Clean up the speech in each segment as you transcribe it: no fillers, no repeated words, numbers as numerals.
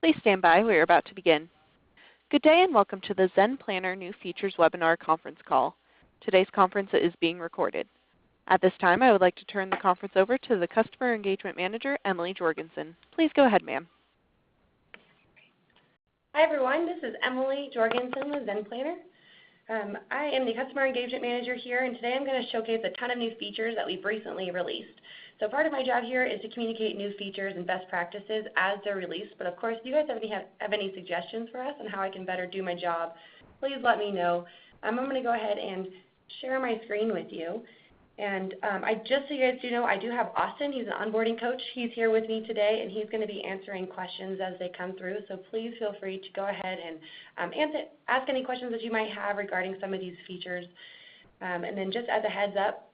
Please stand by. We are about to begin. Good day and welcome to the Zen Planner New Features Webinar Conference Call. Today's conference is being recorded. At this time, I would like to turn the conference over to the Customer Engagement Manager, Emily Jorgensen. Please go ahead, ma'am. Hi everyone, this is Emily Jorgensen with Zen Planner. I am the Customer Engagement Manager here, and today I'm going to showcase a ton of new features that we've recently released. So part of my job here is to communicate new features and best practices as they're released, but of course if you guys have any suggestions for us on how I can better do my job, please let me know. I'm going to go ahead and share my screen with you. And just so you guys do know, I do have Austin. He's an onboarding coach. He's here with me today, and he's going to be answering questions as they come through. So please feel free to go ahead and ask any questions that you might have regarding some of these features. And then just as a heads up,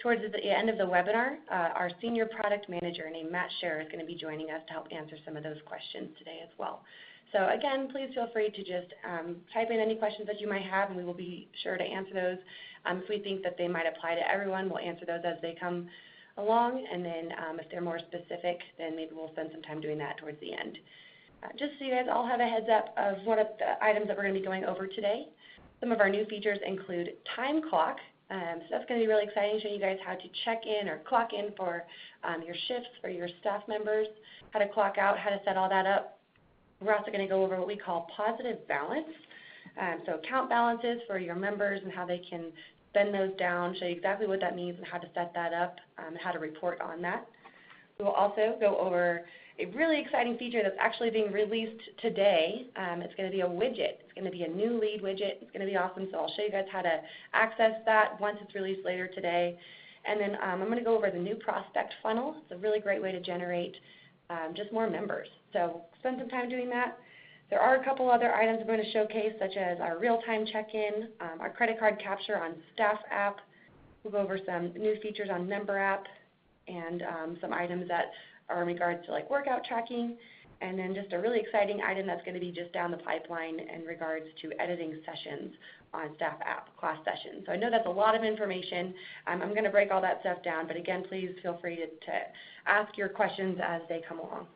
towards the end of the webinar, our Senior Product Manager named Matt Scher is going to be joining us to help answer some of those questions today as well. So again, please feel free to just type in any questions that you might have, and we will be sure to answer those. If we think that they might apply to everyone, we'll answer those as they come along, and then if they're more specific, then maybe we'll spend some time doing that towards the end. Just so you guys all have a heads up of what of the items that we're going to be going over today. Some of our new features include time clock. So that's going to be really exciting, showing you guys how to check in or clock in for your shifts for your staff members, how to clock out, how to set all that up. We're also going to go over what we call positive balance. So account balances for your members and how they can spend those down, show you exactly what that means and how to set that up, and how to report on that. We will also go over a really exciting feature that's actually being released today. It's going to be a widget. It's going to be a new lead widget. It's going to be awesome, so I'll show you guys how to access that once it's released later today. And then I'm going to go over the new prospect funnel. It's a really great way to generate just more members. So spend some time doing that. There are a couple other items I'm going to showcase, such as our real-time check-in, our credit card capture on Staff app. We'll go over some new features on Member app, and some items that are in regards to like workout tracking, and then just a really exciting item that's going to be just down the pipeline in regards to editing sessions on Staff app, class sessions. So I know that's a lot of information. I'm going to break all that stuff down, but again, please feel free to ask your questions as they come along.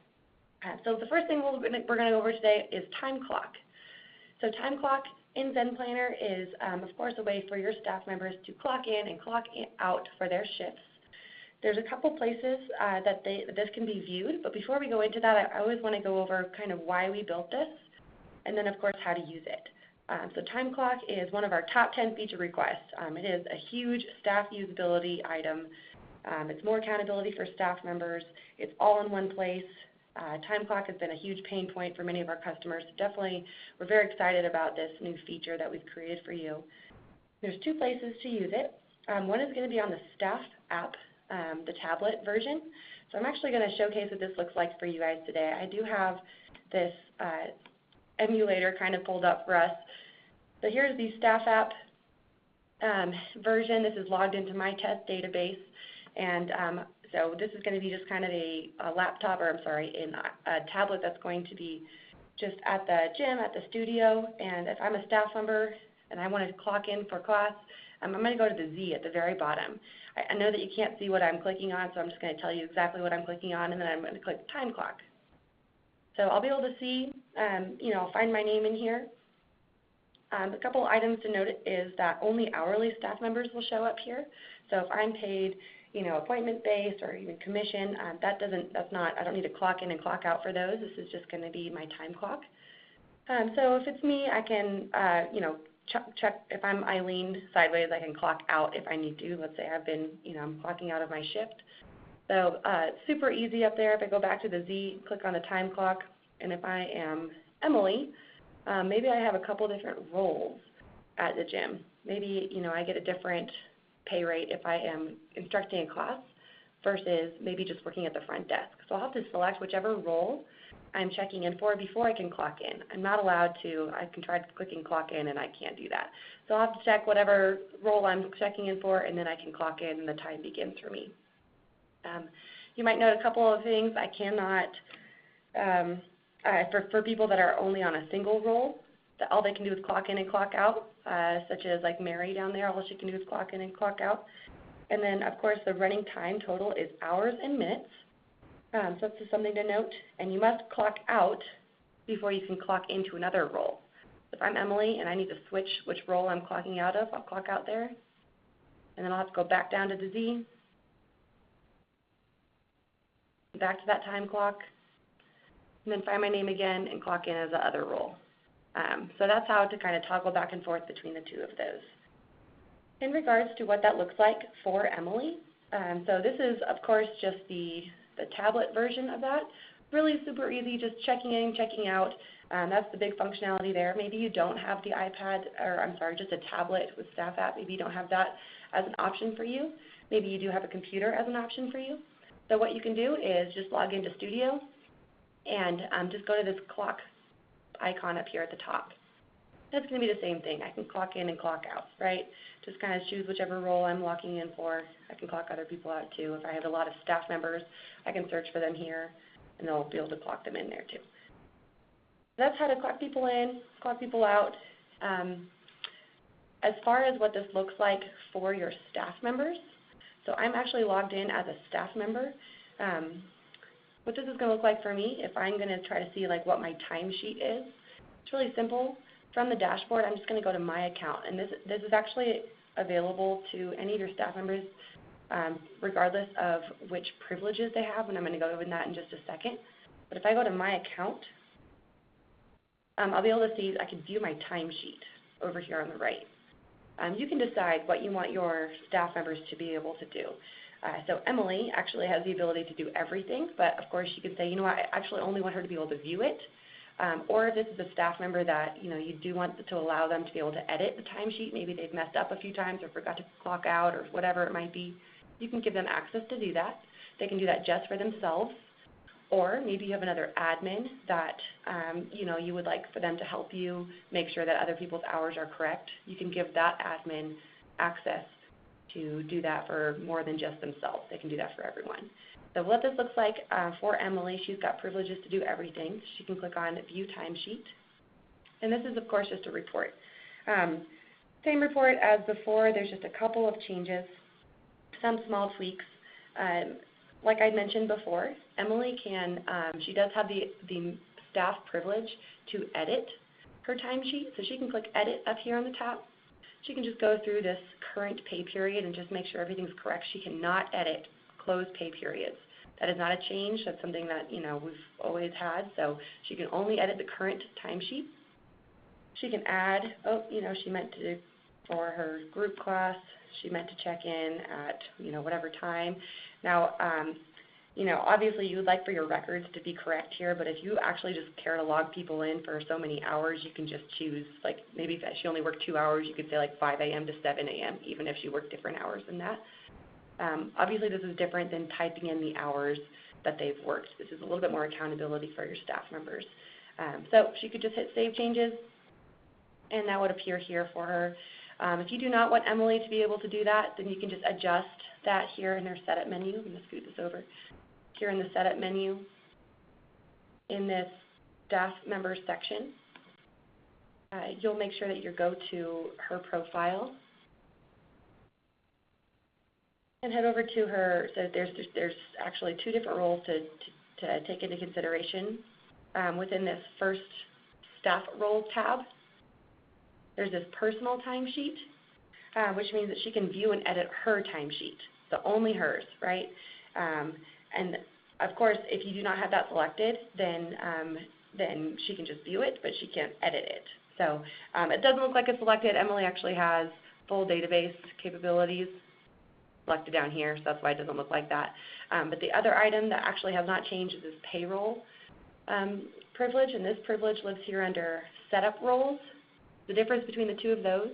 So the first thing we're going to go over today is time clock. So time clock in Zen Planner is, of course, a way for your staff members to clock in and clock out for their shifts. There's a couple places that this can be viewed, but before we go into that, I always want to go over kind of why we built this, and then, of course, how to use it. So time clock is one of our top 10 feature requests. It is a huge staff usability item. It's more accountability for staff members. It's all in one place. Time clock has been a huge pain point for many of our customers. Definitely, we're very excited about this new feature that we've created for you. There's two places to use it. One is going to be on the Staff app, the tablet version. So I'm actually going to showcase what this looks like for you guys today. I do have this emulator kind of pulled up for us. So here's the Staff app version. This is logged into my test database, and so this is going to be just kind of a laptop, or I'm sorry, a tablet that's going to be just at the gym, at the studio. And if I'm a staff member and I want to clock in for class, I'm going to go to the Z at the very bottom. I know that you can't see what I'm clicking on, so I'm just going to tell you exactly what I'm clicking on, and then I'm going to click time clock. So I'll be able to see, I'll find my name in here. A couple items to note is that only hourly staff members will show up here. So if I'm paid, appointment-based or even commission, I don't need to clock in and clock out for those. This is just going to be my time clock. So if it's me, I can, check if I'm Eileen sideways, I can clock out if I need to. Let's say I've been, I'm clocking out of my shift. So it's super easy up there. If I go back to the Z, click on the time clock, and if I am Emily, maybe I have a couple different roles at the gym. Maybe, I get a different pay rate if I am instructing a class versus maybe just working at the front desk. So I'll have to select whichever role I'm checking in for before I can clock in. I'm not allowed to, I can try clicking clock in and I can't do that. So I'll have to check whatever role I'm checking in for, and then I can clock in and the time begins for me. You might note a couple of things. I cannot, for people that are only on a single role, all they can do is clock in and clock out, such as like Mary down there, all she can do is clock in and clock out. And then, of course, the running time total is hours and minutes. So that's just something to note. And you must clock out before you can clock into another role. If I'm Emily and I need to switch which role I'm clocking out of, I'll clock out there, and then I'll have to go back down to the Z, back to that time clock, and then find my name again and clock in as the other role. So that's how to kind of toggle back and forth between the two of those. In regards to what that looks like for Emily, so this is, of course, just the tablet version of that. Really super easy, just checking in, checking out. That's the big functionality there. Maybe you don't have the iPad, or I'm sorry, just a tablet with Staff app. Maybe you don't have that as an option for you. Maybe you do have a computer as an option for you. So what you can do is just log into Studio and just go to this clock icon up here at the top. That's going to be the same thing. I can clock in and clock out, right? Just kind of choose whichever role I'm locking in for. I can clock other people out too. If I have a lot of staff members, I can search for them here, and they'll be able to clock them in there too. That's how to clock people in, clock people out. As far as what this looks like for your staff members, so I'm actually logged in as a staff member. What this is going to look like for me, if I'm going to try to see like what my timesheet is, it's really simple. From the dashboard, I'm just going to go to My Account, and this is actually available to any of your staff members regardless of which privileges they have, and I'm going to go over that in just a second. But if I go to My Account, I'll be able to see, I can view my timesheet over here on the right. You can decide what you want your staff members to be able to do. So Emily actually has the ability to do everything, but of course you could say, you know what, I actually only want her to be able to view it. Or if this is a staff member that you do want to allow them to be able to edit the timesheet, maybe they've messed up a few times or forgot to clock out or whatever it might be, you can give them access to do that. They can do that just for themselves. Or maybe you have another admin that you would like for them to help you make sure that other people's hours are correct. You can give that admin access to do that for more than just themselves. They can do that for everyone. So what this looks like for Emily, she's got privileges to do everything. She can click on View Timesheet. And this is, of course, just a report. Same report as before. There's just a couple of changes, some small tweaks. Like I mentioned before, Emily can, she does have the staff privilege to edit her timesheet. So she can click Edit up here on the top. She can just go through this current pay period and just make sure everything's correct. She cannot edit closed pay periods. That is not a change. That's something that we've always had. So she can only edit the current timesheet. She can add, she meant to, for her group class, she meant to check in at whatever time. Now, obviously you would like for your records to be correct here, but if you actually just care to log people in for so many hours, you can just choose, like maybe if she only worked 2 hours, you could say like 5 a.m. to 7 a.m., even if she worked different hours than that. Obviously this is different than typing in the hours that they've worked. This is a little bit more accountability for your staff members. So she could just hit Save Changes, and that would appear here for her. If you do not want Emily to be able to do that, then you can just adjust that here in their Setup menu. I'm going to scoot this over. Here in the Setup menu, in this Staff Members section, you'll make sure that you go to her profile and head over to her. So there's actually 2 different roles to take into consideration within this first Staff Roles tab. There's this Personal Timesheet, which means that she can view and edit her timesheet, so only hers, right? And of course, if you do not have that selected, then she can just view it, but she can't edit it. So it doesn't look like it's selected. Emily actually has full database capabilities selected down here, so that's why it doesn't look like that. But the other item that actually has not changed is this Payroll privilege, and this privilege lives here under Setup Roles. The difference between the 2 of those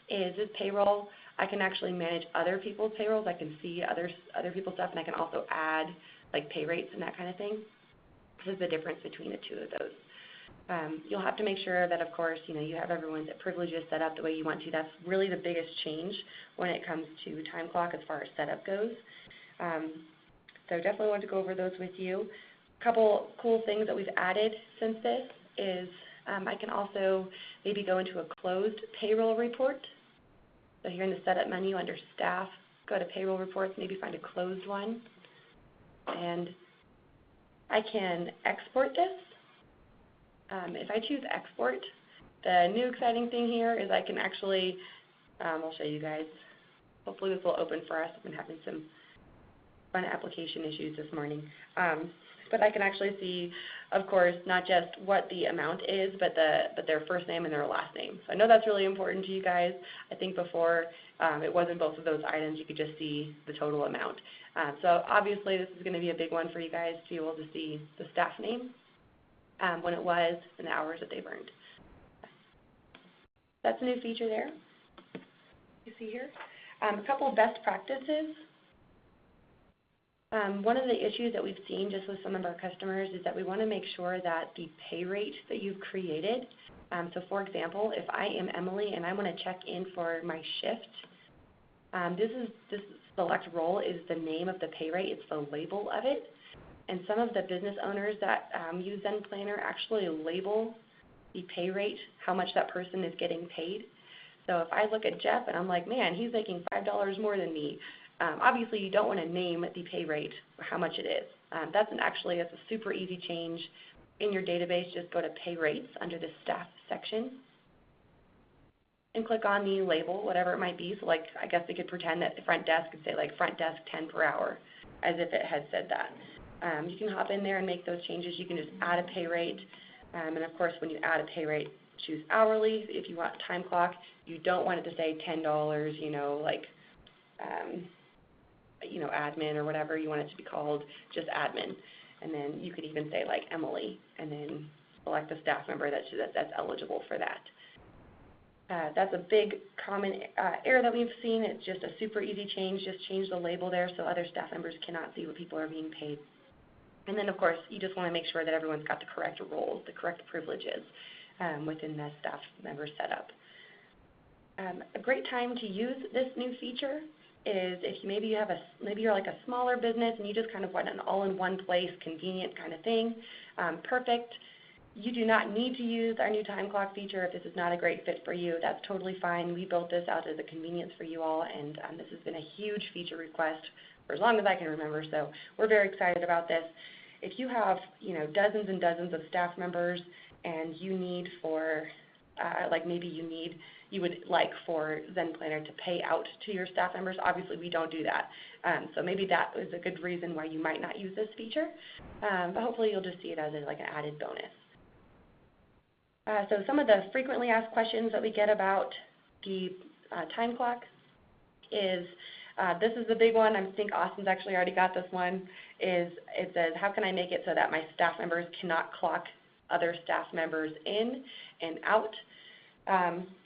is with Payroll, I can actually manage other people's payrolls. I can see other people's stuff, and I can also add like pay rates and that kind of thing. This is the difference between the 2 of those. You'll have to make sure that, of course, you have everyone's privileges set up the way you want to. That's really the biggest change when it comes to time clock as far as setup goes. So definitely want to go over those with you. A couple cool things that we've added since this is I can also maybe go into a closed payroll report. So here in the Setup menu under Staff, go to Payroll Reports, maybe find a closed one. And I can export this. If I choose export, the new exciting thing here is I can actually, I'll show you guys. Hopefully this will open for us. I've been having some fun application issues this morning. But I can actually see, of course, not just what the amount is, but their first name and their last name. So I know that's really important to you guys. I think before it wasn't both of those items. You could just see the total amount. So obviously this is going to be a big one for you guys to be able to see the staff name, when it was, and the hours that they've earned. That's a new feature there. You see here. A couple of best practices. One of the issues that we've seen just with some of our customers is that we want to make sure that the pay rate that you've created, so for example, if I am Emily and I want to check in for my shift, this select role is the name of the pay rate, it's the label of it, and some of the business owners that use Zen Planner actually label the pay rate, how much that person is getting paid. So if I look at Jeff and I'm like, man, he's making $5 more than me, obviously you don't want to name the pay rate or how much it is. That's a super easy change. In your database, just go to pay rates under the staff section and click on the label, whatever it might be. So like, I guess we could pretend that the front desk could say like front desk 10 per hour, as if it had said that. You can hop in there and make those changes. You can just add a pay rate. And of course, when you add a pay rate, choose hourly. If you want time clock, you don't want it to say $10, like, admin or whatever you want it to be called, just admin. And then you could even say like Emily, and then select a staff member that's eligible for that. That's a big common error that we've seen. It's just a super easy change. Just change the label there so other staff members cannot see what people are being paid. And then, of course, you just want to make sure that everyone's got the correct roles, the correct privileges within the staff member setup. A great time to use this new feature is if maybe you're like a smaller business and you just kind of want an all-in-one place, convenient kind of thing. Perfect. You do not need to use our new time clock feature if this is not a great fit for you. That's totally fine. We built this out as a convenience for you all, and this has been a huge feature request for as long as I can remember, so we're very excited about this. If you have dozens and dozens of staff members and you need for, you would like for Zen Planner to pay out to your staff members, obviously we don't do that. So maybe that is a good reason why you might not use this feature, but hopefully you'll just see it as like an added bonus. So some of the frequently asked questions that we get about the time clock is, this is the big one. I think Austin's actually already got this one. It says, how can I make it so that my staff members cannot clock other staff members in and out?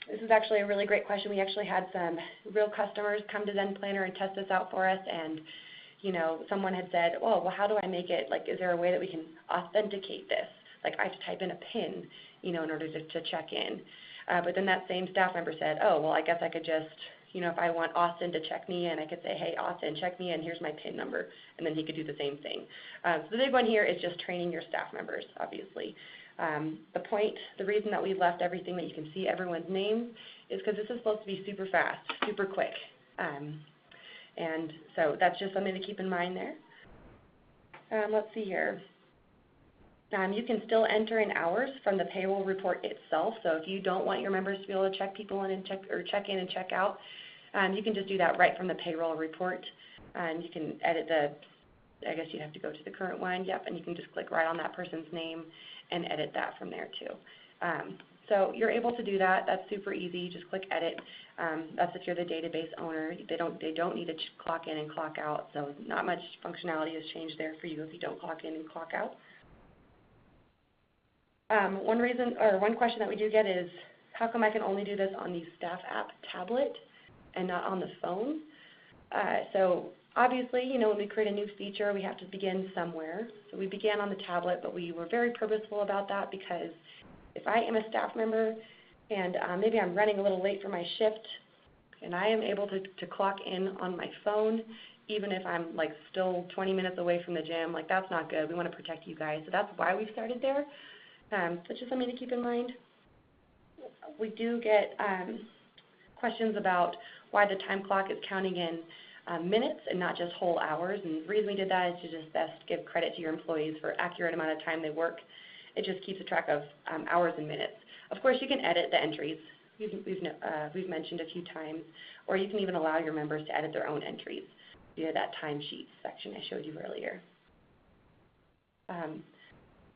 This is actually a really great question. We actually had some real customers come to Zen Planner and test this out for us, and someone had said, oh, well, how do I make it, like, is there a way that we can authenticate this? Like, I have to type in a PIN, in order to check in. But then that same staff member said, oh, well, I guess I could just, if I want Austin to check me in, I could say, hey, Austin, check me in, here's my PIN number, and then he could do the same thing. So the big one here is just training your staff members, obviously. The reason that we left everything that you can see everyone's name is because this is supposed to be super fast, super quick. And so that's just something to keep in mind there. Let's see here. You can still enter in hours from the payroll report itself. So if you don't want your members to be able to check people in and check in and check out, you can just do that right from the payroll report. And you can edit I guess you'd have to go to the current one, yep, and you can just click right on that person's name and edit that from there too. So you're able to do that. That's super easy. Just click edit. That's if you're the database owner. They don't need to clock in and clock out. So not much functionality has changed there for you if you don't clock in and clock out. One question that we do get is, how come I can only do this on the staff app tablet and not on the phone? So obviously, when we create a new feature, we have to begin somewhere. So we began on the tablet, but we were very purposeful about that because if I am a staff member and maybe I'm running a little late for my shift and I am able to clock in on my phone, even if I'm still 20 minutes away from the gym, that's not good. We want to protect you guys. So that's why we started there. That's just something to keep in mind. We do get questions about why the time clock is counting in minutes and not just whole hours. And the reason we did that is to just best give credit to your employees for accurate amount of time they work It just keeps a track of hours and minutes. Of course, you can edit the entries. We've mentioned a few times, or you can even allow your members to edit their own entries via that timesheet section I showed you earlier.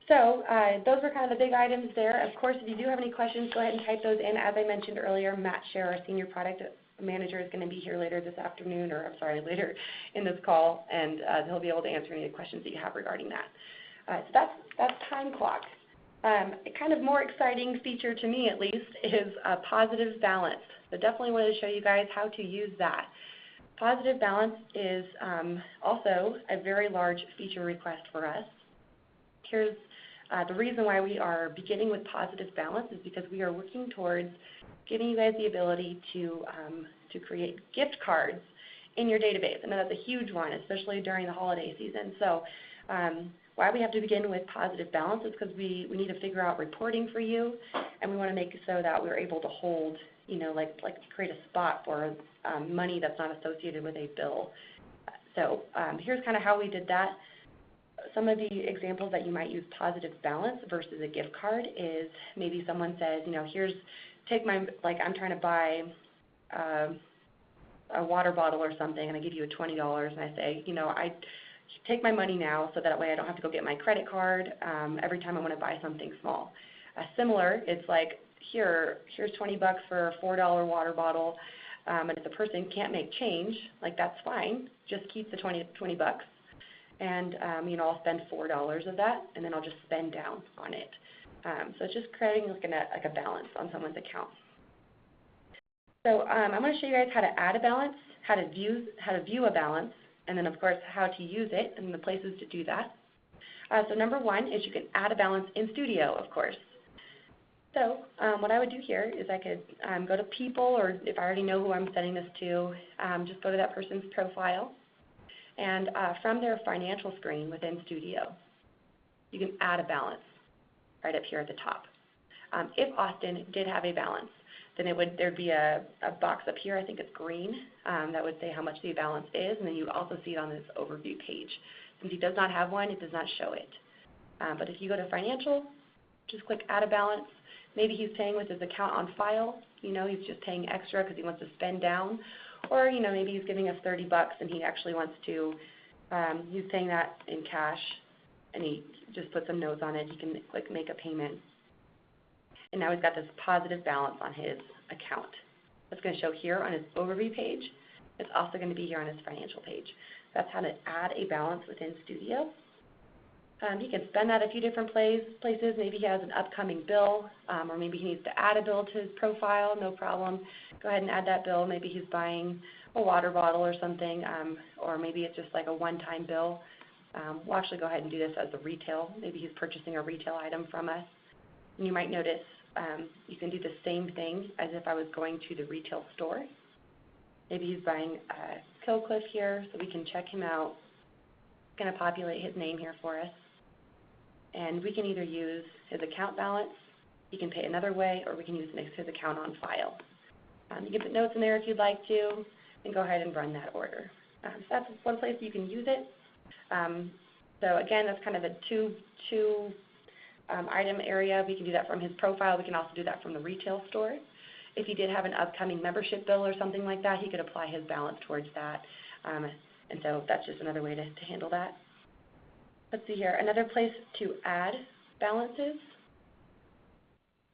Those were kind of the big items there. Of course, if you do have any questions, go ahead and type those in. As I mentioned earlier, Matt Scher, our Senior Product Manager, is going to be here later this afternoon, or I'm sorry, later in this call, and he'll be able to answer any questions that you have regarding that. So that's time clock. A kind of more exciting feature to me, at least, is positive balance. So definitely wanted to show you guys how to use that. Positive balance is also a very large feature request for us. Here's the reason why we are beginning with positive balance is because we are working towards giving you guys the ability to create gift cards in your database. I know that's a huge one, especially during the holiday season. So why we have to begin with positive balance is because we need to figure out reporting for you, and we want to make it so that we're able to hold, like create a spot for money that's not associated with a bill. So here's kind of how we did that. Some of the examples that you might use positive balance versus a gift card is maybe someone says, I'm trying to buy a water bottle or something, and I give you a $20, and I say, I take my money now so that way I don't have to go get my credit card every time I want to buy something small. Similar, it's like, here's $20 for a $4 water bottle, and if the person can't make change, that's fine, just keep the $20. And I'll spend $4 of that, and then I'll just spend down on it. So it's just creating like a balance on someone's account. So I'm going to show you guys how to add a balance, how to view a balance, and then of course how to use it and the places to do that. So number one is you can add a balance in Studio, of course. So what I would do here is I could go to People, or if I already know who I'm sending this to, just go to that person's profile. And from their financial screen within Studio, you can add a balance right up here at the top. If Austin did have a balance, then there'd be a box up here, I think it's green, that would say how much the balance is, and then you would also see it on this overview page. Since he does not have one, it does not show it. But if you go to Financial, just click Add a Balance. Maybe he's paying with his account on file. He's just paying extra because he wants to spend down. Or, maybe he's giving us $30 and he actually wants to, he's paying that in cash, and he just put some notes on it. He can click Make a Payment. And now he's got this positive balance on his account. That's going to show here on his overview page. It's also going to be here on his financial page. That's how to add a balance within Studio. He can spend that a few different places. Maybe he has an upcoming bill, or maybe he needs to add a bill to his profile. No problem. Go ahead and add that bill. Maybe he's buying a water bottle or something, or maybe it's just like a one-time bill. We'll actually go ahead and do this as a retail. Maybe he's purchasing a retail item from us. And you might notice you can do the same thing as if I was going to the retail store. Maybe he's buying a Killcliff here, so we can check him out. It's going to populate his name here for us. And we can either use his account balance, he can pay another way, or we can use his account on file. You can put notes in there if you'd like to, and go ahead and run that order. So that's one place you can use it. So again, that's kind of a two item area. We can do that from his profile. We can also do that from the retail store. If he did have an upcoming membership bill or something like that, he could apply his balance towards that. And so that's just another way to handle that. Let's see here. Another place to add balances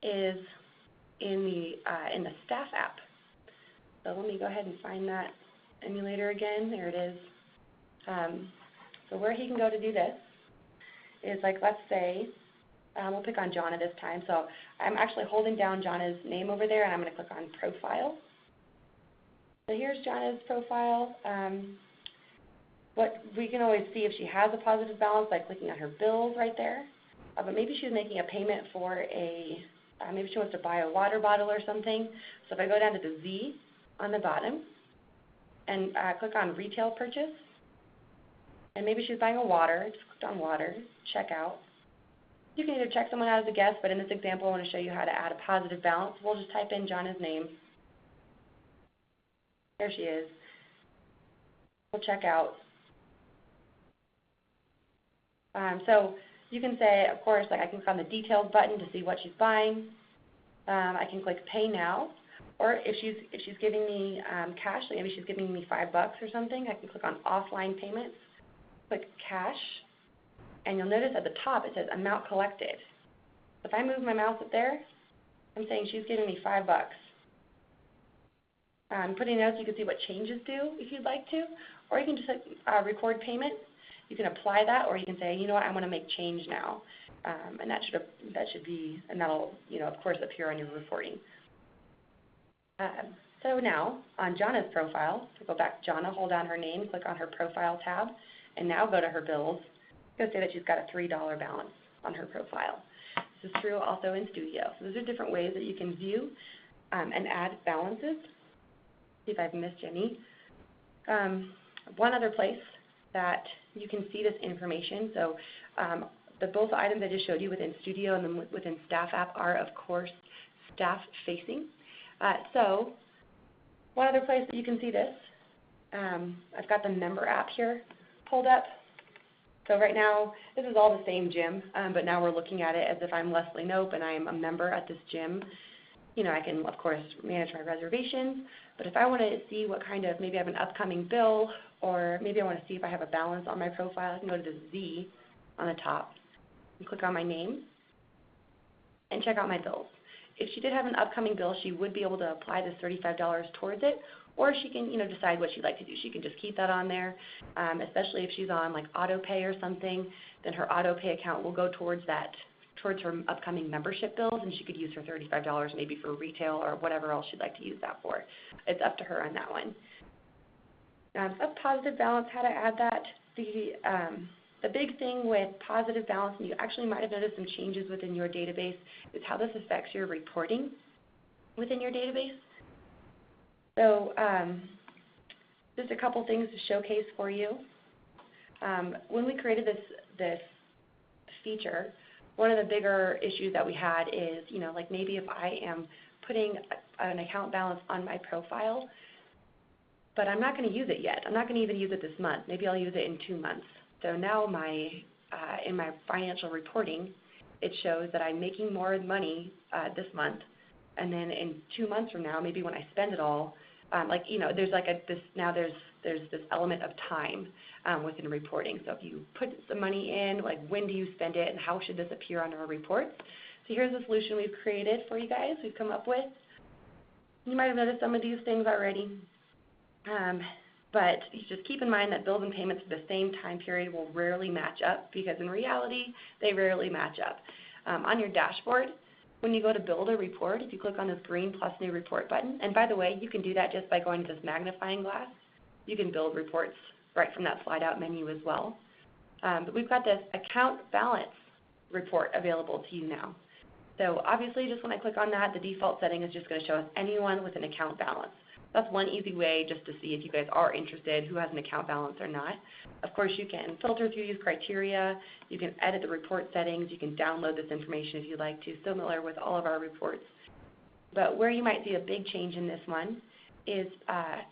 is in the Staff app. So let me go ahead and find that emulator again. There it is. So where he can go to do this is, like, let's say, we'll pick on Jonna this time. So I'm actually holding down Jonna's name over there, and I'm going to click on Profile. So here's Jonna's profile. What we can always see if she has a positive balance by clicking on her bills right there. But maybe she's making a payment for maybe she wants to buy a water bottle or something. So if I go down to the Z on the bottom and click on Retail Purchase, and maybe she's buying a water, just click on Water, Checkout. You can either check someone out as a guest, but in this example I want to show you how to add a positive balance. We'll just type in Jonna's name. There she is. We'll check out. So You can say, of course, like I can click on the details button to see what she's buying. I can click pay now, or if she's giving me cash, like maybe she's giving me $5 or something, I can click on offline payments, click cash, and you'll notice at the top it says amount collected. If I move my mouse up there, I'm saying she's giving me $5. Putting notes, you can see what changes do if you'd like to, or you can just record payment. You can apply that, or you can say, you know what, I want to make change now, and that should be, and that'll, of course, appear on your reporting. So now on Jana's profile, to go back, Jana, hold down her name, click on her profile tab, and now go to her bills. It's going to say that she's got a $3 balance on her profile. This is true also in Studio. So those are different ways that you can view and add balances. See if I've missed any. One other place that you can see this information, so both items I just showed you within Studio and then within Staff App are, of course, staff-facing. So one other place that you can see this, I've got the member app here pulled up. So right now, this is all the same gym, but now we're looking at it as if I'm Leslie Nope and I'm a member at this gym. I can, of course, manage my reservations, but if I want to see what kind of, maybe I have an upcoming bill, or maybe I want to see if I have a balance on my profile, I can go to the Z on the top and click on my name and check out my bills. If she did have an upcoming bill, she would be able to apply this $35 towards it, or she can, decide what she'd like to do. She can just keep that on there, especially if she's on like auto pay or something, then her auto pay account will go towards that, towards her upcoming membership bills, and she could use her $35 maybe for retail or whatever else she'd like to use that for. It's up to her on that one. A positive balance, how to add that. The big thing with positive balance, and you actually might have noticed some changes within your database, is how this affects your reporting within your database. So just a couple things to showcase for you. When we created this feature, one of the bigger issues that we had is, like maybe if I am putting an account balance on my profile, but I'm not going to use it yet. I'm not going to even use it this month. Maybe I'll use it in 2 months. So now in my financial reporting, it shows that I'm making more money this month, and then in 2 months from now, maybe when I spend it all, there's like there's this element of time within reporting. So if you put some money in, like when do you spend it, and how should this appear on our reports? So here's a solution we've created for you guys. We've come up with. You might have noticed some of these things already. But just keep in mind that bills and payments for the same time period will rarely match up, because in reality, they rarely match up. On your dashboard, when you go to build a report, if you click on this green plus new report button, and by the way, you can do that just by going to this magnifying glass. You can build reports right from that slide out menu as well. But we've got this account balance report available to you now. So obviously, just when I click on that, the default setting is just going to show us anyone with an account balance. That's one easy way just to see if you guys are interested, who has an account balance or not. Of course, you can filter through these criteria. You can edit the report settings. You can download this information if you'd like to, similar with all of our reports. But where you might see a big change in this one is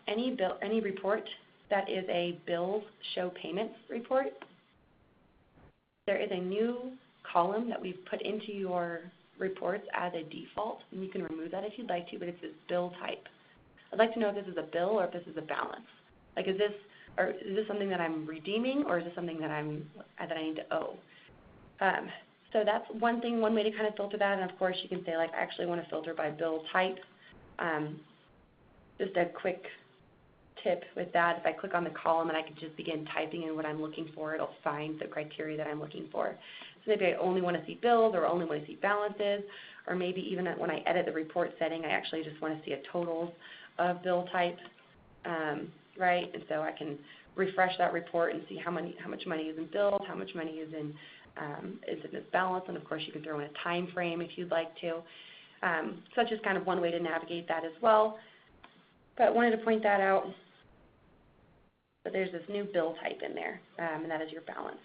any report that is a bills show payments report. There is a new column that we've put into your reports as a default, and you can remove that if you'd like to, but it's this bill type. I'd like to know if this is a bill or if this is a balance. Like, is this something that I'm redeeming, or is this something that I need to owe? So that's one way to kind of filter that. And of course, you can say, like, I actually want to filter by bill type. Just a quick tip with that: if I click on the column and I can just begin typing in what I'm looking for, it'll find the criteria that I'm looking for. So maybe I only want to see bills, or only want to see balances, or maybe even when I edit the report setting, I actually just want to see a totals of bill type, right? And so I can refresh that report and see how much money is in bills, how much money is in this balance, and of course you can throw in a time frame if you'd like to. So that's just kind of one way to navigate that as well. But I wanted to point that out. But there's this new bill type in there, and that is your balance.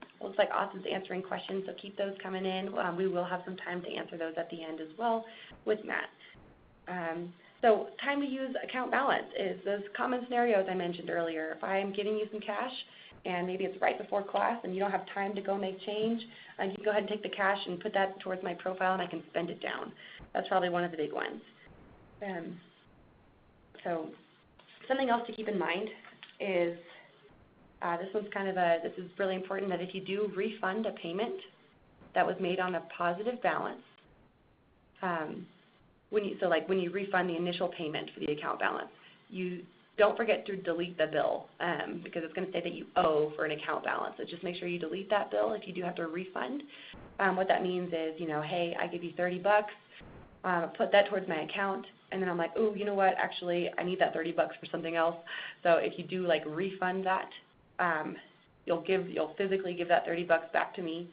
It looks like Austin's answering questions, so keep those coming in. We will have some time to answer those at the end as well with Matt. So time to use account balance is those common scenarios I mentioned earlier. If I am giving you some cash and maybe it's right before class and you don't have time to go make change, you can go ahead and take the cash and put that towards my profile and I can spend it down. That's probably one of the big ones. So something else to keep in mind is this is really important, that if you do refund a payment that was made on a positive balance, when you refund the initial payment for the account balance, you don't forget to delete the bill because it's going to say that you owe for an account balance. So just make sure you delete that bill if you do have to refund. What that means is, hey, I give you $30, put that towards my account, and then I'm like, oh, you know what, actually I need that $30 for something else. So if you do refund that, you'll physically give that $30 back to me,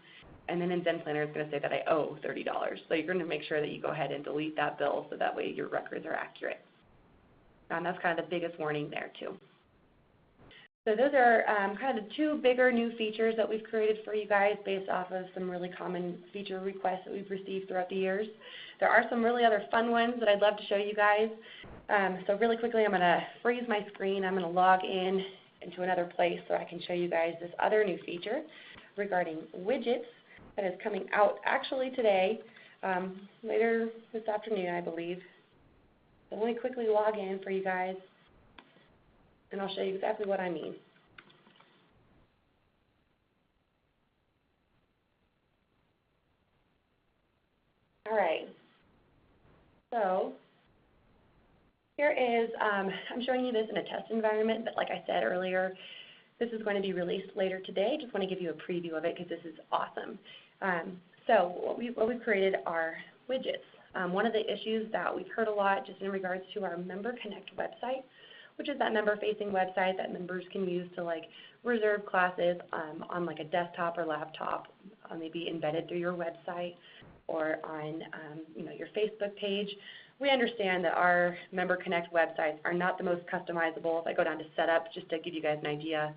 and then in ZenPlanner it's going to say that I owe $30. So you're going to make sure that you go ahead and delete that bill so that way your records are accurate. And that's kind of the biggest warning there too. So those are kind of the two bigger new features that we've created for you guys based off of some really common feature requests that we've received throughout the years. There are some really other fun ones that I'd love to show you guys. So really quickly I'm going to freeze my screen. I'm going to log in into another place so I can show you guys this other new feature regarding widgets that is coming out actually today, later this afternoon I believe. So let me quickly log in for you guys and I'll show you exactly what I mean. All right, so here is, I'm showing you this in a test environment, but like I said earlier, this is going to be released later today. Just want to give you a preview of it because this is awesome. So what we've created are widgets. One of the issues that we've heard a lot just in regards to our Member Connect website, which is that member-facing website that members can use to reserve classes on a desktop or laptop, maybe embedded through your website or on your Facebook page. We understand that our Member Connect websites are not the most customizable. If I go down to Setup, just to give you guys an idea,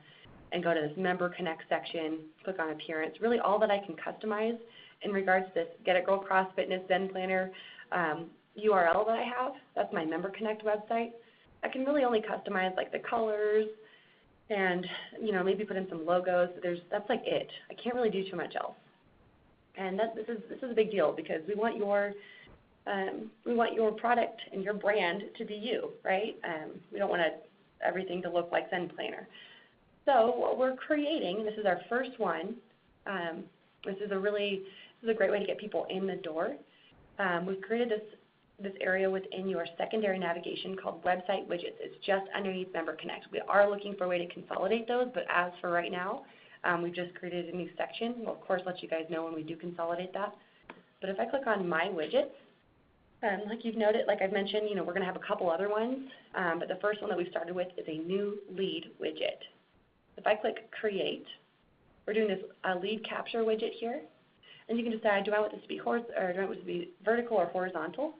and go to this Member Connect section, click on Appearance, really all that I can customize in regards to this Get It Girl Cross Fitness Zen Planner URL that I have, that's my Member Connect website. I can really only customize the colors and maybe put in some logos, but that's it. I can't really do too much else. And this is a big deal because we want your product and your brand to be you, right? We don't want everything to look like Zen Planner. So what we're creating, this is our first one. This is a great way to get people in the door. We've created this area within your secondary navigation called Website Widgets. It's just underneath Member Connect. We are looking for a way to consolidate those, but as for right now, we've just created a new section. We'll of course let you guys know when we do consolidate that. But if I click on My Widgets, like you've noted, like I've mentioned, we're going to have a couple other ones, but the first one that we started with is a new lead widget. If I click Create, we're doing this lead capture widget here, and you can decide, do I want this to be vertical or horizontal?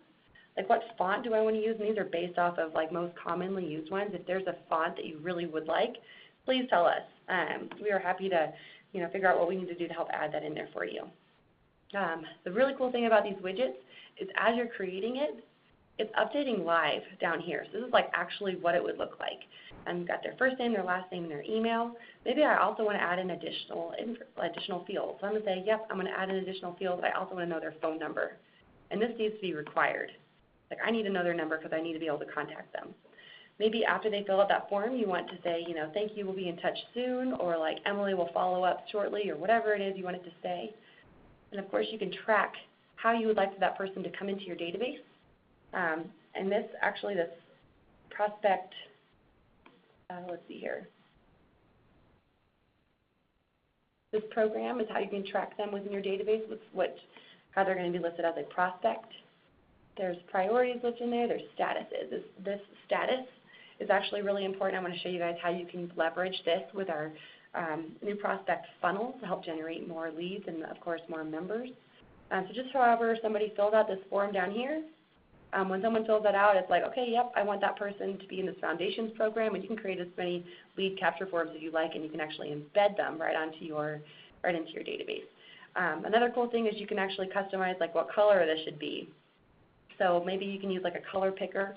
What font do I want to use? And these are based off of most commonly used ones. If there's a font that you really would like, please tell us. We are happy to figure out what we need to do to help add that in there for you. The really cool thing about these widgets is as you're creating it, it's updating live down here. So this is actually what it would look like. You've got their first name, their last name, and their email. Maybe I also want to add an additional field. So I'm going to say, yep, I'm going to add an additional field, but I also want to know their phone number. And this needs to be required. I need to know their number because I need to be able to contact them. Maybe after they fill out that form, you want to say, thank you, we'll be in touch soon, or Emily will follow up shortly, or whatever it is you want it to say. And of course, you can track how you would like for that person to come into your database. And this prospect, let's see here. This program is how you can track them within your database, how they're going to be listed as a prospect. There's priorities listed in there. There's statuses. This status is actually really important. I want to show you guys how you can leverage this with our new prospect funnel to help generate more leads and, of course, more members. So just however somebody fills out this form down here, when someone fills that out, it's okay, yep, I want that person to be in this Foundations program, and you can create as many lead capture forms as you like, and you can actually embed them right into your database. Another cool thing is you can actually customize what color this should be. So maybe you can use a color picker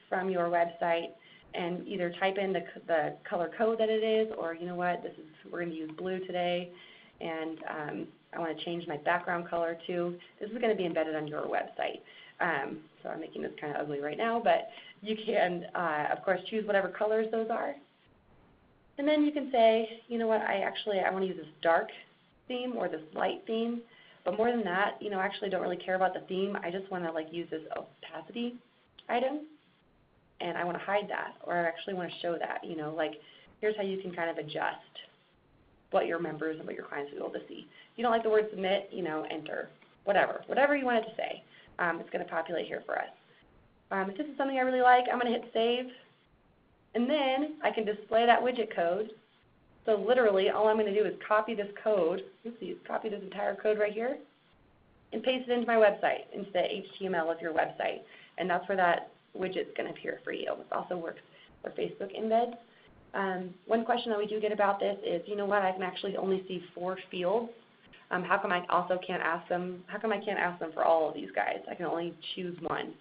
from your website and either type in the color code that it is, or you know what, we're going to use blue today, and I want to change my background color too. This is going to be embedded on your website. So I'm making this kind of ugly right now, but you can, of course, choose whatever colors those are. And then you can say, you know what, I want to use this dark theme or this light theme. But more than that, I actually don't really care about the theme. I just want to use this opacity item, and I want to hide that, or I actually want to show that. Here's how you can kind of adjust what your members and what your clients will be able to see. If you don't like the word submit, enter, whatever you want it to say. It's going to populate here for us. If this is something I really like, I'm going to hit save, and then I can display that widget code. So literally, all I'm going to do is copy this code, copy this entire code right here, and paste it into my website, into the HTML of your website. And that's where that widget's going to appear for you. It also works for Facebook embeds. One question that we do get about this is, you know what, I can actually only see 4 fields. How come I can't ask them for all of these guys? I can only choose one.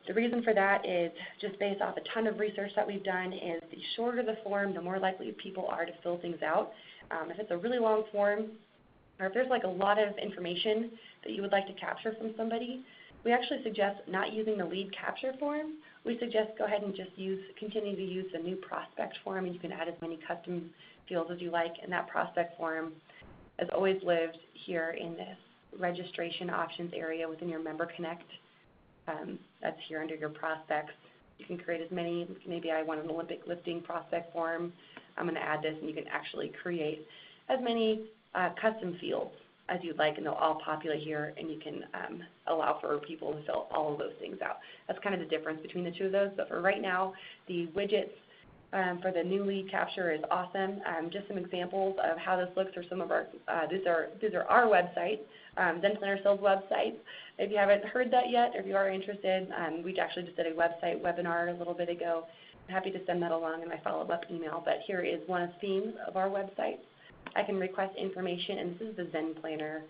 The reason for that is just based off a ton of research that we've done is the shorter the form, the more likely people are to fill things out. If it's a really long form, or if there's a lot of information that you would like to capture from somebody, we actually suggest not using the lead capture form. We suggest go ahead and just continue to use the new prospect form, and you can add as many custom fields as you like. And that prospect form has always lived here in this registration options area within your Member Connect. That's here under your prospects. You can create as many. Maybe I want an Olympic lifting prospect form. I'm going to add this, and you can actually create as many custom fields as you'd like, and they'll all populate here, and you can allow for people to fill all of those things out. That's kind of the difference between the two of those. But for right now, the widgets for the new lead capture is awesome. Just some examples of how this looks are some of our, these are our websites, Zen Planner Sales websites. If you haven't heard that yet, or if you are interested, we actually just did a website webinar a little bit ago. I'm happy to send that along in my follow-up email, but here is one of the themes of our website. I can request information, and this is the Zen Planner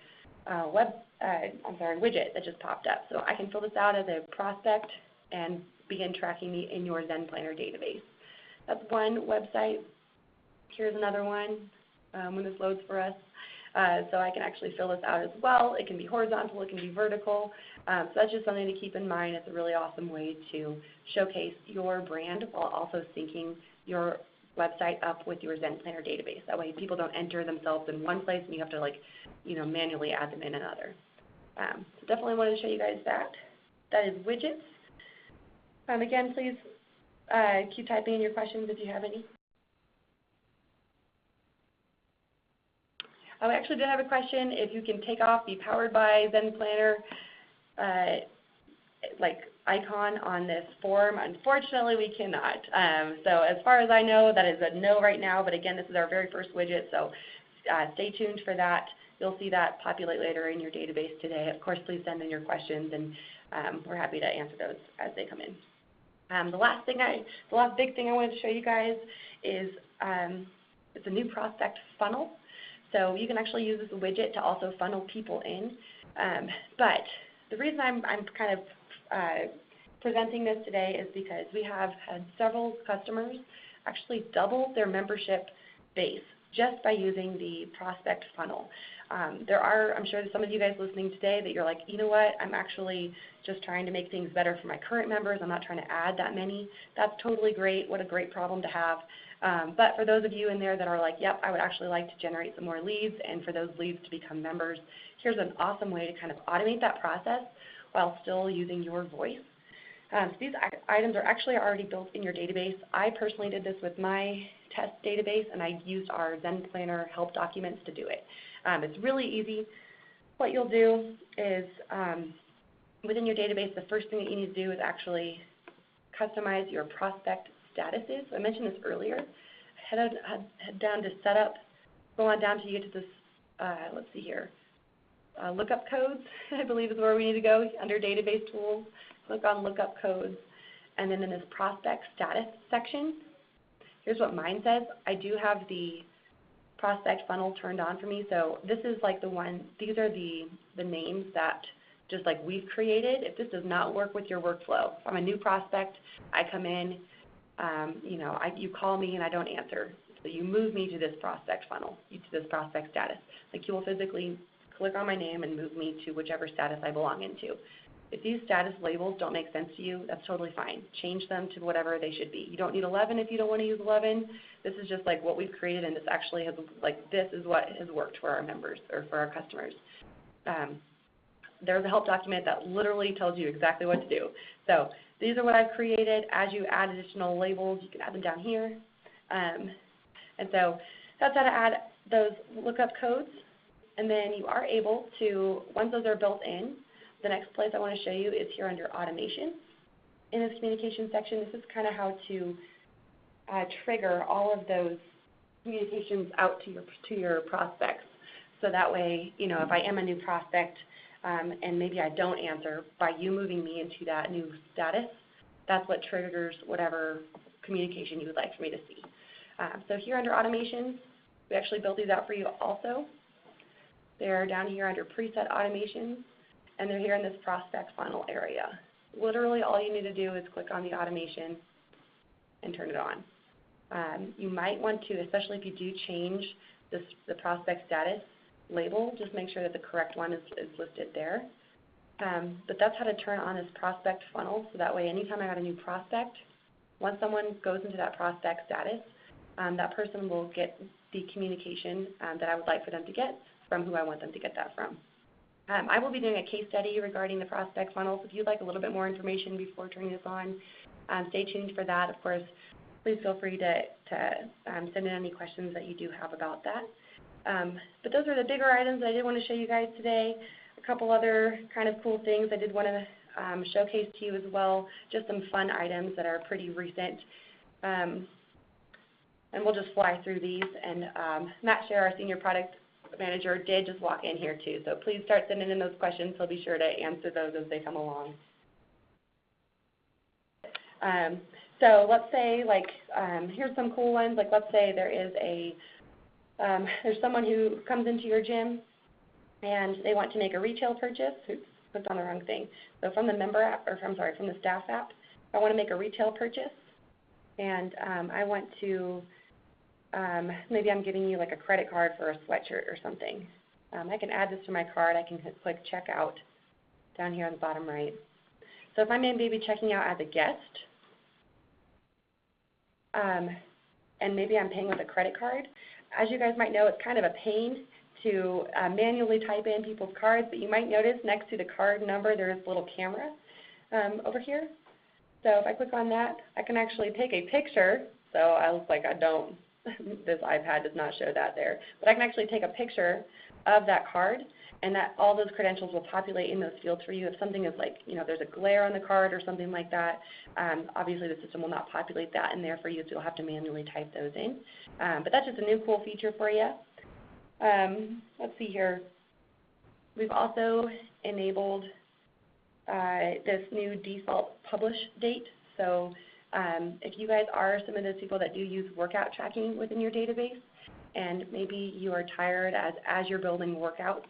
widget that just popped up. So I can fill this out as a prospect and begin tracking me in your Zen Planner database. That's one website. Here's another one when this loads for us. So I can actually fill this out as well. It can be horizontal, it can be vertical. So that's just something to keep in mind. It's a really awesome way to showcase your brand while also syncing your website up with your Zen Planner database. That way people don't enter themselves in one place and you have to manually add them in another. So definitely wanted to show you guys that. That is widgets. Again, please keep typing in your questions if you have any. I actually did have a question if you can take off the Powered by Zen Planner icon on this form. Unfortunately, we cannot. So as far as I know, that is a no right now, but again, this is our very first widget, so stay tuned for that. You'll see that populate later in your database today. Of course, please send in your questions, and we're happy to answer those as they come in. The last big thing I wanted to show you guys is it's a new prospect funnel. So you can actually use this widget to also funnel people in. But the reason I'm kind of presenting this today is because we have had several customers actually double their membership base just by using the prospect funnel. I'm sure there's some of you guys listening today that you're like, you know what, I'm actually just trying to make things better for my current members. I'm not trying to add that many. That's totally great. What a great problem to have. But for those of you in there that are like, yep, I would actually like to generate some more leads, and for those leads to become members, here's an awesome way to kind of automate that process while still using your voice. So these items are actually already built in your database. I personally did this with my test database, and I used our Zen Planner help documents to do it. It's really easy. What you'll do is within your database, the first thing that you need to do is actually customize your prospect statuses. I mentioned this earlier. Head down to Setup, go on down to you get to this, let's see here, Lookup Codes, I believe is where we need to go, under Database Tools. Click on Lookup Codes, and then in this Prospect Status section, here's what mine says. I do have the prospect funnel turned on for me, so this is like the one, these are the names that just like we've created, if this does not work with your workflow, if I'm a new prospect, I come in, you call me and I don't answer. So you move me to this prospect funnel, to this prospect status. Like you will physically click on my name and move me to whichever status I belong into. If these status labels don't make sense to you, that's totally fine. Change them to whatever they should be. You don't need 11 if you don't want to use 11. This is just like what we've created, and this actually has, this is what has worked for our members or for our customers. There's a help document that literally tells you exactly what to do. So these are what I've created. As you add additional labels, you can add them down here. And so that's how to add those lookup codes. And then you are able to, once those are built in, the next place I want to show you is here under automation. In this communication section, this is kind of how to trigger all of those communications out to your prospects. So that way, if I am a new prospect and maybe I don't answer, by you moving me into that new status, that's what triggers whatever communication you would like for me to see. So here under automations, we actually built these out for you also. They're down here under preset automations, and they're here in this prospect funnel area. Literally all you need to do is click on the automation and turn it on. You might want to, especially if you do change the prospect status label, just make sure that the correct one is listed there. But that's how to turn on this prospect funnel, so that way anytime I got a new prospect, once someone goes into that prospect status, that person will get the communication that I would like for them to get from who I want them to get that from. I will be doing a case study regarding the prospect funnel, so if you'd like a little bit more information before turning this on, stay tuned for that. Of course, please feel free to send in any questions that you do have about that. But those are the bigger items that I did want to show you guys today. A couple other kind of cool things I did want to showcase to you as well, just some fun items that are pretty recent. And we'll just fly through these. And Matt Scher, our Senior Product Manager, did just walk in here too. So please start sending in those questions. He'll be sure to answer those as they come along. So let's say, here's some cool ones. Like let's say there is there's someone who comes into your gym and they want to make a retail purchase. Oops, clicked on the wrong thing. So from the member app, or from the staff app, I want to make a retail purchase, and I want to, maybe I'm giving you like a credit card for a sweatshirt or something. I can add this to my card. I can click checkout down here on the bottom right. So if I'm maybe checking out as a guest, and maybe I'm paying with a credit card, as you guys might know, it's kind of a pain to manually type in people's cards, but you might notice next to the card number there is a little camera over here. So if I click on that, I can actually take a picture. So I was like, this iPad does not show that there, but I can actually take a picture of that card, and that all those credentials will populate in those fields for you. If something is like, there's a glare on the card or something like that, obviously the system will not populate that in there for you, so you'll have to manually type those in. But that's just a new cool feature for you. Let's see here. We've also enabled this new default publish date. So if you guys are some of those people that do use workout tracking within your database, and maybe you are tired as you're building workouts,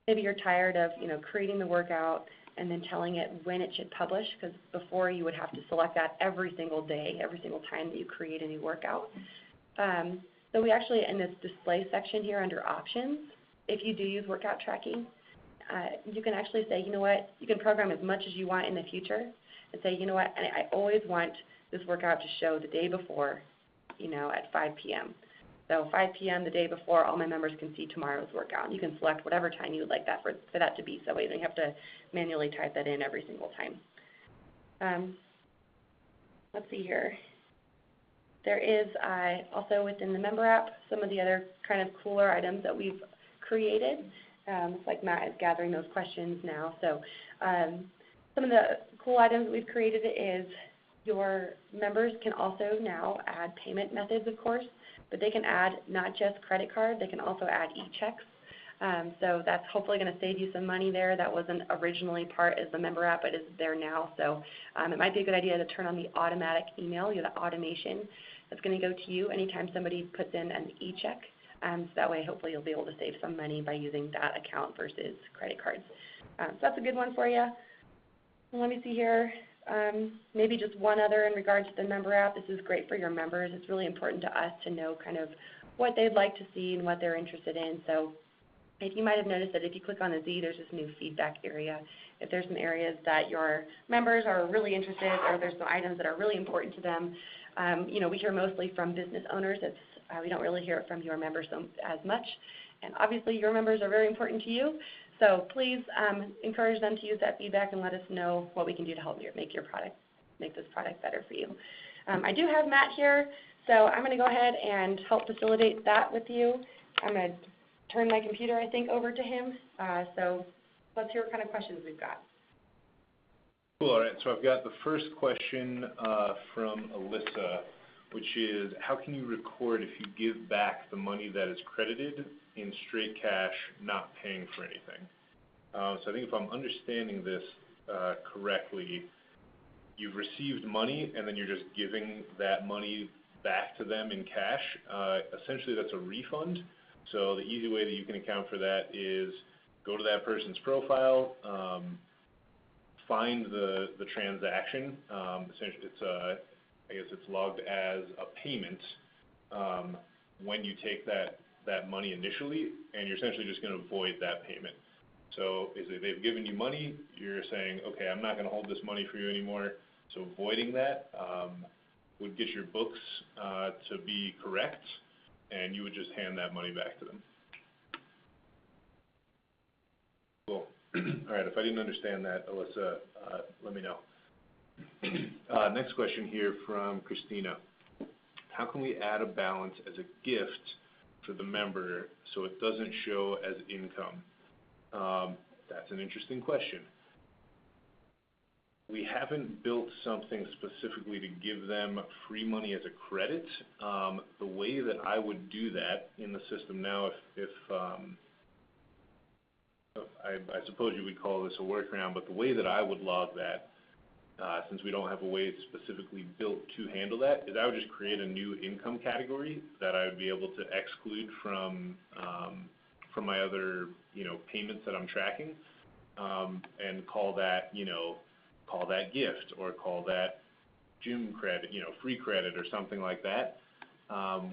maybe you're tired of creating the workout and then telling it when it should publish, because before you would have to select that every single day, every single time that you create a new workout. So we actually, in this display section here under options, if you do use workout tracking, you can actually say, you can program as much as you want in the future, and say, I always want this workout to show the day before, at 5 p.m. So 5 p.m. the day before, all my members can see tomorrow's workout. You can select whatever time you would like that for that to be, so you don't have to manually type that in every single time. Let's see here. There is also within the member app some of the other kind of cooler items that we've created. Looks like Matt is gathering those questions now. So some of the cool items we've created is your members can also now add payment methods, of course, but they can add not just credit card, they can also add e-checks. So that's hopefully going to save you some money there. That wasn't originally part of the member app, but is there now. So it might be a good idea to turn on the automatic email, the automation that's going to go to you anytime somebody puts in an e-check. So that way, hopefully, you'll be able to save some money by using that account versus credit cards. So that's a good one for you. Let me see here. Maybe just one other in regards to the member app. This is great for your members. It's really important to us to know kind of what they'd like to see and what they're interested in. So if you might have noticed that if you click on the Z, there's this new feedback area. If there's some areas that your members are really interested or there's some items that are really important to them, we hear mostly from business owners. We don't really hear it from your members as much. And obviously your members are very important to you. So please encourage them to use that feedback and let us know what we can do to help make this product better for you. I do have Matt here, so I'm going to go ahead and help facilitate that with you. I'm going to turn my computer, I think, over to him. So let's hear what kind of questions we've got. Cool. All right. So I've got the first question from Alyssa, which is, how can you record if you give back the money that is credited in straight cash, not paying for anything? So I think if I'm understanding this correctly, you've received money and then you're just giving that money back to them in cash. Essentially, that's a refund. So the easy way that you can account for that is go to that person's profile, find the transaction. Essentially, I guess it's logged as a payment when you take that money initially, and you're essentially just going to void that payment. So if they've given you money, you're saying, okay, I'm not going to hold this money for you anymore. So voiding that would get your books to be correct, and you would just hand that money back to them. Cool. All right, if I didn't understand that, Alyssa, let me know. Next question here from Christina. How can we add a balance as a gift for the member so it doesn't show as income? That's an interesting question. We haven't built something specifically to give them free money as a credit. The way that I would do that in the system now, if I suppose you would call this a workaround, but the way that I would log that, since we don't have a way specifically built to handle that, is I would just create a new income category that I would be able to exclude from my other payments that I'm tracking, and call that gift, or call that gym credit, free credit or something like that,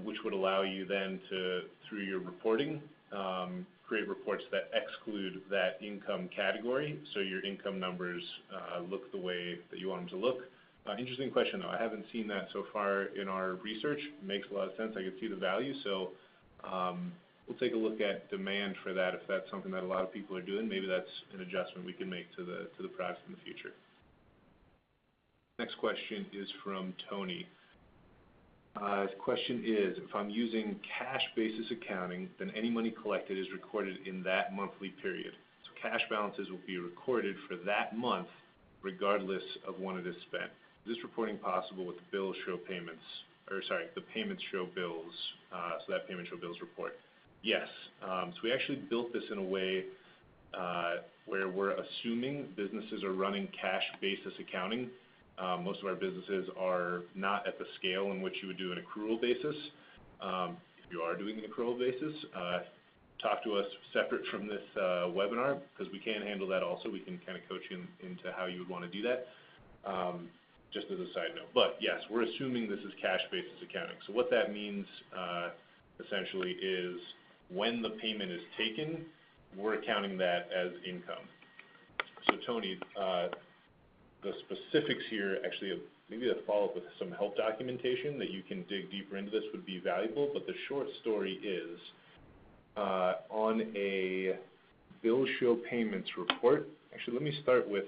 which would allow you then to, through your reporting, create reports that exclude that income category, so your income numbers look the way that you want them to look. Interesting question, though. I haven't seen that so far in our research. It makes a lot of sense. I can see the value, so we'll take a look at demand for that. If that's something that a lot of people are doing, maybe that's an adjustment we can make to the product in the future. Next question is from Tony. The question is, if I'm using cash basis accounting, then any money collected is recorded in that monthly period. So cash balances will be recorded for that month regardless of when it is spent. Is this reporting possible with the bills show payments, the payments show bills, so that payment show bills report? Yes. So we actually built this in a way where we're assuming businesses are running cash basis accounting. Most of our businesses are not at the scale in which you would do an accrual basis. If you are doing an accrual basis, talk to us separate from this webinar, because we can handle that also. We can kind of coach you into how you would want to do that, just as a side note. But yes, we're assuming this is cash basis accounting. So what that means essentially is when the payment is taken, we're accounting that as income. So Tony, the specifics here, actually, maybe a follow-up with some help documentation that you can dig deeper into this would be valuable, but the short story is, on a bill show payments report, actually let me start with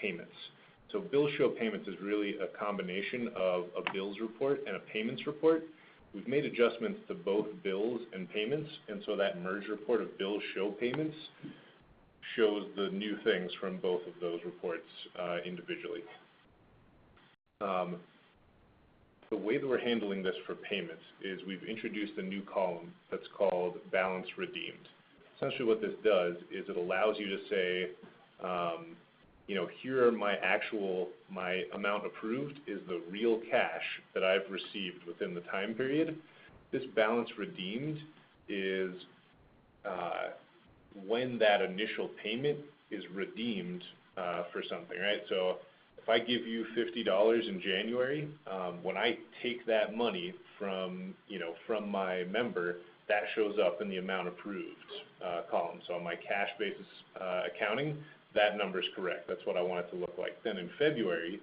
payments. So bill show payments is really a combination of a bills report and a payments report. We've made adjustments to both bills and payments, and so that merge report of bill show payments shows the new things from both of those reports individually. The way that we're handling this for payments is we've introduced a new column that's called balance redeemed. Essentially what this does is it allows you to say, here are my amount approved is the real cash that I've received within the time period. This balance redeemed is when that initial payment is redeemed for something, right? So if I give you $50 in January, when I take that money from my member, that shows up in the amount approved column. So on my cash basis accounting, that number is correct. That's what I want it to look like. Then in February,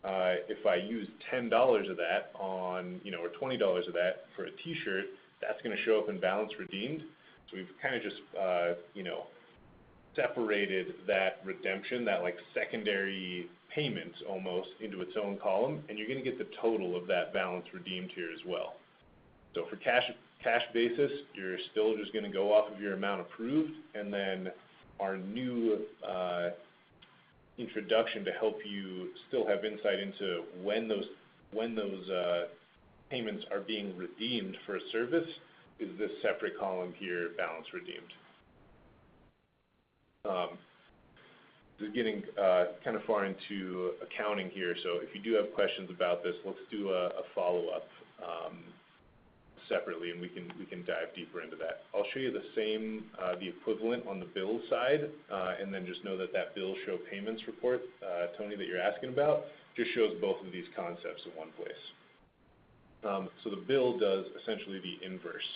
if I use $10 of that on, or $20 of that for a T-shirt, that's going to show up in balance redeemed. So we've kind of just, separated that redemption, that like secondary payment almost, into its own column, and you're going to get the total of that balance redeemed here as well. So for cash basis, you're still just going to go off of your amount approved, and then our new introduction to help you still have insight into when those payments are being redeemed for a service is this separate column here, balance redeemed. This is getting kind of far into accounting here, so if you do have questions about this, let's do a follow-up separately, and we can dive deeper into that. I'll show you the same, the equivalent on the bill side, and then just know that bill show payments report, Tony, that you're asking about, just shows both of these concepts in one place. So the bill does essentially the inverse.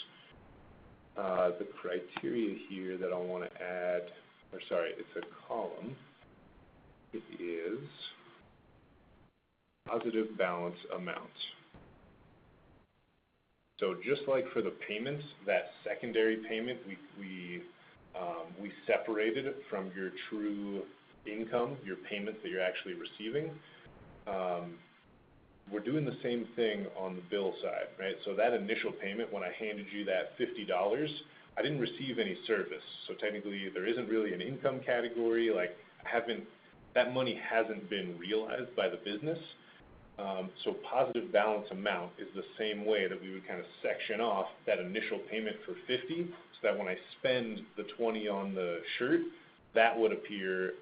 The criteria here that I want to add, it's a column. It is positive balance amount. So just like for the payments, that secondary payment we separated from your true income, your payments that you're actually receiving. We're doing the same thing on the bill side, right? So that initial payment, when I handed you that $50, I didn't receive any service. So technically, there isn't really an income category. Like that money hasn't been realized by the business. So positive balance amount is the same way that we would kind of section off that initial payment for $50, so that when I spend the $20 on the shirt, that would appear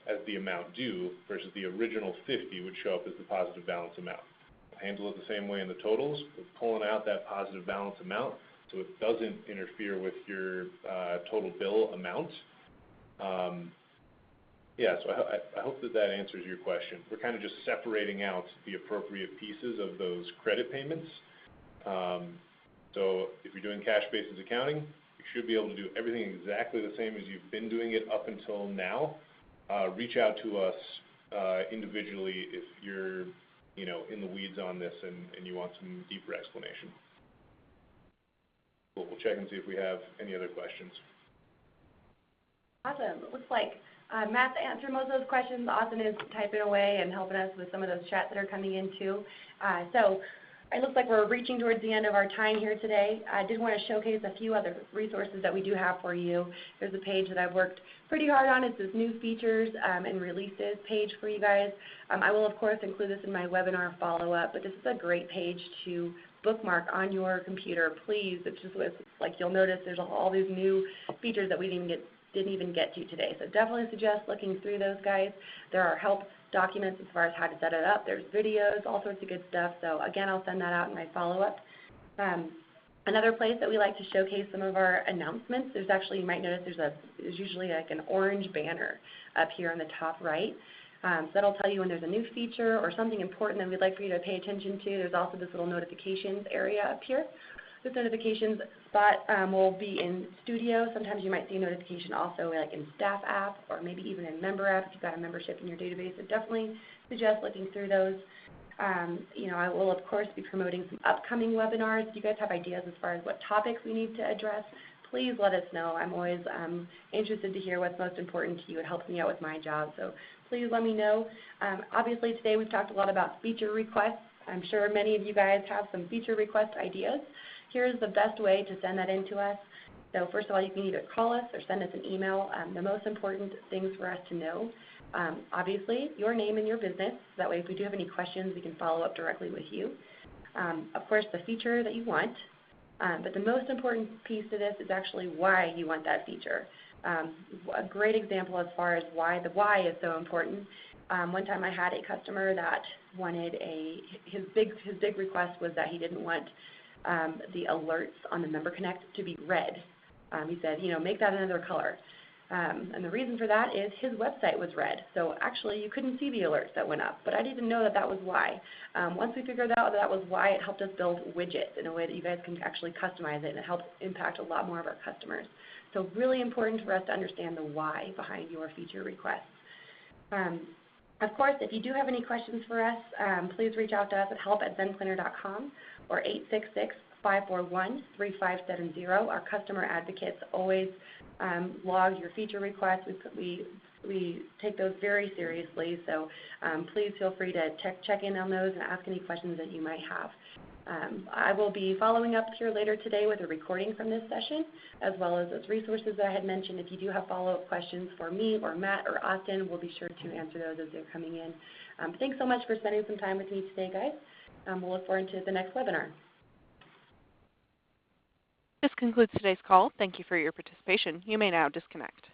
as the amount due, versus the original $50 would show up as the positive balance amount. I'll handle it the same way in the totals. We're pulling out that positive balance amount so it doesn't interfere with your total bill amount. So I hope that answers your question. We're kind of just separating out the appropriate pieces of those credit payments. So if you're doing cash basis accounting, you should be able to do everything exactly the same as you've been doing it up until now. Reach out to us individually if you're in the weeds on this and you want some deeper explanation. We'll check and see if we have any other questions. Awesome. It looks like Matt's answered most of those questions. Austin is typing away and helping us with some of those chats that are coming in too. So it looks like we're reaching towards the end of our time here today. I did want to showcase a few other resources that we do have for you. There's a page that I've worked pretty hard on. It's this new features and releases page for you guys. I will, of course, include this in my webinar follow-up, but this is a great page to bookmark on your computer. Please, it's just like you'll notice there's all these new features that we didn't even get to today. So definitely suggest looking through those, guys. There are help documents as far as how to set it up. There's videos, all sorts of good stuff. So again, I'll send that out in my follow-up. Another place that we like to showcase some of our announcements, there's actually, you might notice there's usually like an orange banner up here on the top right. So that'll tell you when there's a new feature or something important that we'd like for you to pay attention to. There's also this little notifications area up here. This notifications spot will be in Studio. Sometimes you might see a notification also like in Staff app or maybe even in Member app if you've got a membership in your database. So definitely suggest looking through those. I will, of course, be promoting some upcoming webinars. If you guys have ideas as far as what topics we need to address, please let us know. I'm always interested to hear what's most important to you. It helps me out with my job. So please let me know. Obviously, today we've talked a lot about feature requests. I'm sure many of you guys have some feature request ideas. Here's the best way to send that in to us. So first of all, you can either call us or send us an email. The most important things for us to know, obviously, your name and your business. So that way, if we do have any questions, we can follow up directly with you. Of course, the feature that you want. But the most important piece to this is actually why you want that feature. A great example as far as why the why is so important. One time I had a customer that wanted his big request was that he didn't want the alerts on the Member Connect to be red. He said, make that another color. And the reason for that is his website was red. So actually you couldn't see the alerts that went up, but I didn't know that was why. Once we figured out that was why, it helped us build widgets in a way that you guys can actually customize it, and it helps impact a lot more of our customers. So really important for us to understand the why behind your feature requests. Of course, if you do have any questions for us, please reach out to us at help@zenplanner.com or 866-541-3570. Our customer advocates always log your feature requests. We take those very seriously, so please feel free to check in on those and ask any questions that you might have. I will be following up here later today with a recording from this session, as well as those resources that I had mentioned. If you do have follow-up questions for me or Matt or Austin, we'll be sure to answer those as they're coming in. Thanks so much for spending some time with me today, guys. We'll look forward to the next webinar. This concludes today's call. Thank you for your participation. You may now disconnect.